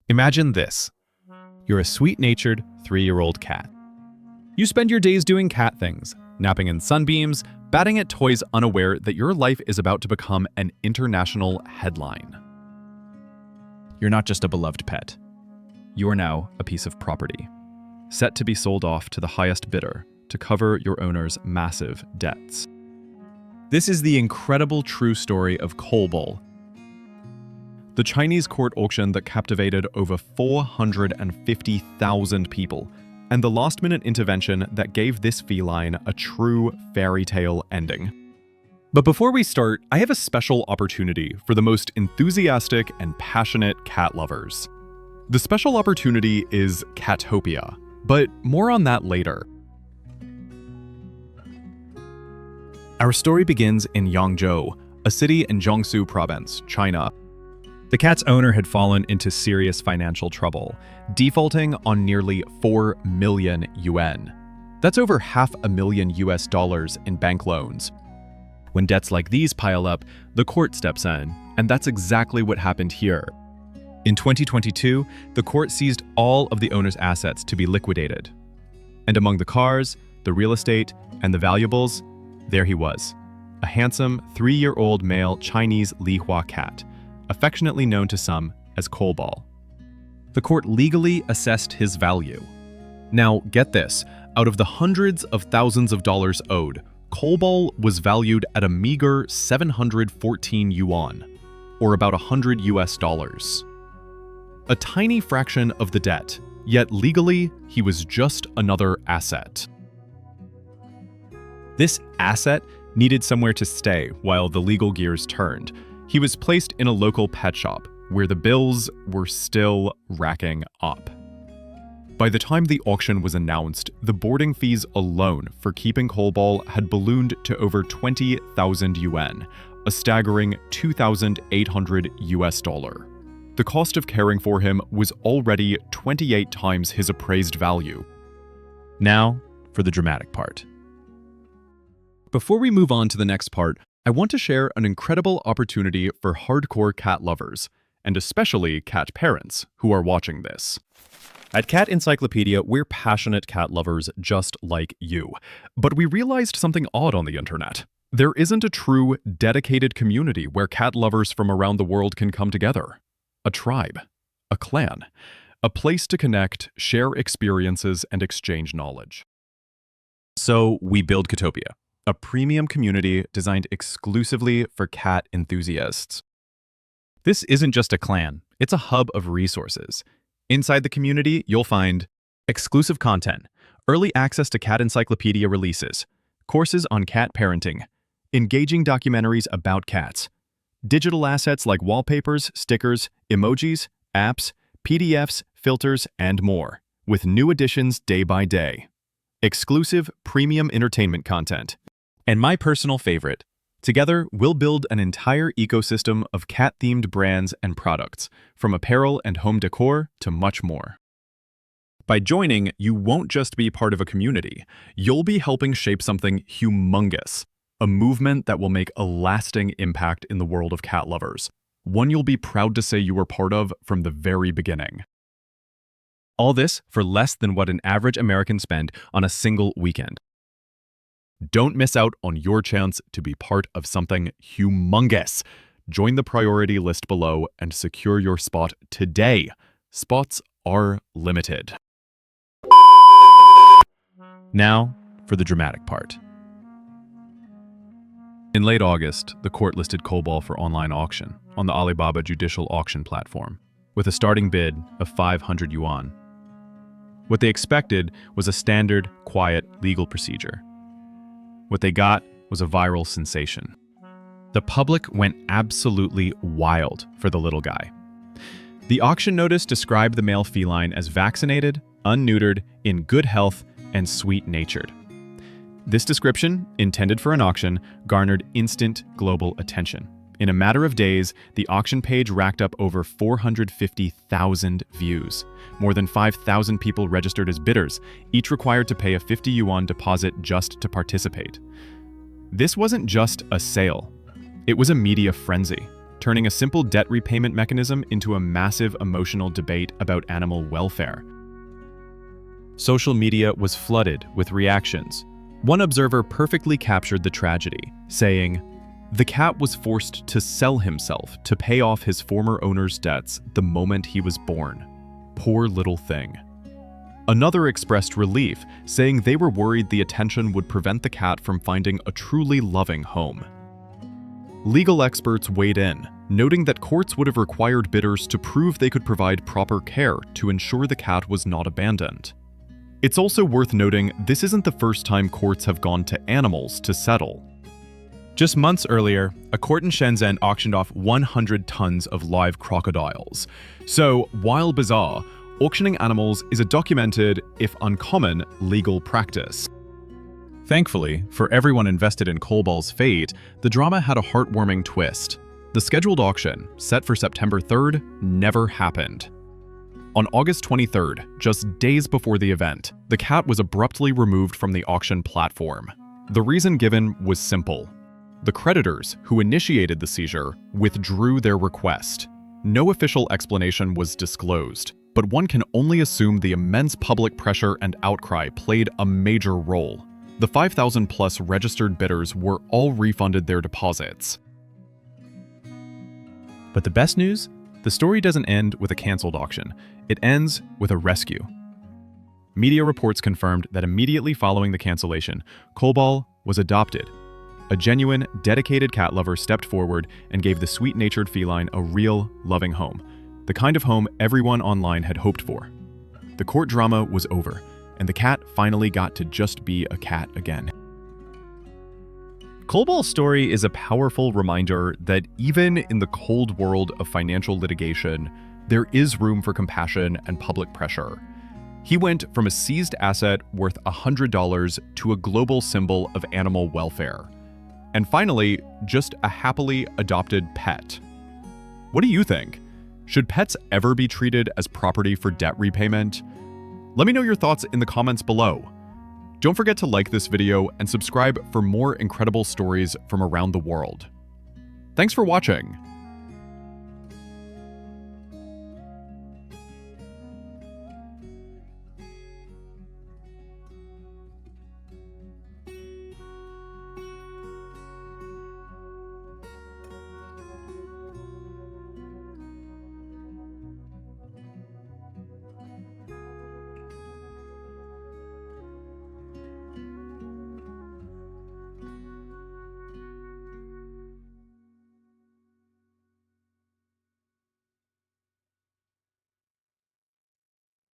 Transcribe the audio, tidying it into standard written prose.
Imagine this. You're a sweet-natured 3-year-old cat. You spend your days doing cat things, napping in sunbeams, batting at toys unaware that your life is about to become an international headline. You're not just a beloved pet. You are now a piece of property, set to be sold off to the highest bidder to cover your owner's massive debts. This is the incredible true story of Coalball, the Chinese court auction that captivated over 450,000 people, and the last-minute intervention that gave this feline a true fairy tale ending. But before we start, I have a special opportunity for the most enthusiastic and passionate cat lovers. The special opportunity is Catopia, but more on that later. Our story begins in Yangzhou, a city in Jiangsu province, China. The cat's owner had fallen into serious financial trouble, defaulting on nearly 4 million yuan. That's over $500,000 in bank loans. When debts like these pile up, the court steps in, and that's exactly what happened here. In 2022, the court seized all of the owner's assets to be liquidated. And among the cars, the real estate, and the valuables, there he was, a handsome 3-year-old male Chinese Lihua cat, affectionately known to some as Coalball. The court legally assessed his value. Now, get this, out of the hundreds of thousands of dollars owed, Coalball was valued at a meager 714 yuan, or about $100. A tiny fraction of the debt, yet legally, he was just another asset. This asset needed somewhere to stay while the legal gears turned. He was placed in a local pet shop, where the bills were still racking up. By the time the auction was announced, the boarding fees alone for keeping Coalball had ballooned to over 20,000 yuan, a staggering $2,800. The cost of caring for him was already 28 times his appraised value. Now, for the dramatic part. Before we move on to the next part, I want to share an incredible opportunity for hardcore cat lovers, and especially cat parents who are watching this. At Cat Encyclopedia, we're passionate cat lovers just like you. But we realized something odd on the internet. There isn't a true, dedicated community where cat lovers from around the world can come together. A tribe, a clan, a place to connect, share experiences, and exchange knowledge. So we build Catopia, a premium community designed exclusively for cat enthusiasts. This isn't just a clan, it's a hub of resources. Inside the community, you'll find exclusive content, early access to Cat Encyclopedia releases, courses on cat parenting, engaging documentaries about cats, digital assets like wallpapers, stickers, emojis, apps, PDFs, filters, and more, with new additions day by day. Exclusive premium entertainment content. And my personal favorite, together we'll build an entire ecosystem of cat-themed brands and products, from apparel and home decor to much more. By joining, you won't just be part of a community, you'll be helping shape something humongous, a movement that will make a lasting impact in the world of cat lovers, one you'll be proud to say you were part of from the very beginning. All this for less than what an average American spend on a single weekend. Don't miss out on your chance to be part of something humongous. Join the priority list below and secure your spot today. Spots are limited. Now, for the dramatic part. In late August, the court listed Coalball for online auction on the Alibaba judicial auction platform, with a starting bid of 500 yuan. What they expected was a standard, quiet, legal procedure. What they got was a viral sensation. The public went absolutely wild for the little guy. The auction notice described the male feline as vaccinated, unneutered, in good health, and sweet-natured. This description, intended for an auction, garnered instant global attention. In a matter of days, the auction page racked up over 450,000 views. More than 5,000 people registered as bidders, each required to pay a 50 yuan deposit just to participate. This wasn't just a sale. It was a media frenzy. turning a simple debt repayment mechanism into a massive emotional debate about animal welfare. Social media was flooded with reactions. One observer perfectly captured the tragedy, saying, "The cat was forced to sell himself to pay off his former owner's debts the moment he was born. Poor little thing." Another expressed relief, saying they were worried the attention would prevent the cat from finding a truly loving home. Legal experts weighed in, noting that courts would have required bidders to prove they could provide proper care to ensure the cat was not abandoned. It's also worth noting this isn't the first time courts have gone to animals to settle. Just months earlier, a court in Shenzhen auctioned off 100 tons of live crocodiles. So, while bizarre, auctioning animals is a documented, if uncommon, legal practice. Thankfully, for everyone invested in Kolbal's fate, the drama had a heartwarming twist. The scheduled auction, set for September 3rd, never happened. On August 23rd, just days before the event, the cat was abruptly removed from the auction platform. The reason given was simple. The creditors, who initiated the seizure, withdrew their request. No official explanation was disclosed, but one can only assume the immense public pressure and outcry played a major role. The 5,000-plus registered bidders were all refunded their deposits. But the best news? The story doesn't end with a cancelled auction. It ends with a rescue. Media reports confirmed that immediately following the cancellation, Kolbal was adopted. A genuine, dedicated cat lover stepped forward and gave the sweet-natured feline a real, loving home, the kind of home everyone online had hoped for. The court drama was over, and the cat finally got to just be a cat again. Kolbal's story is a powerful reminder that even in the cold world of financial litigation, there is room for compassion and public pressure. He went from a seized asset worth $100 to a global symbol of animal welfare. And finally, just a happily adopted pet. What do you think? Should pets ever be treated as property for debt repayment? Let me know your thoughts in the comments below. Don't forget to like this video and subscribe for more incredible stories from around the world. Thanks for watching.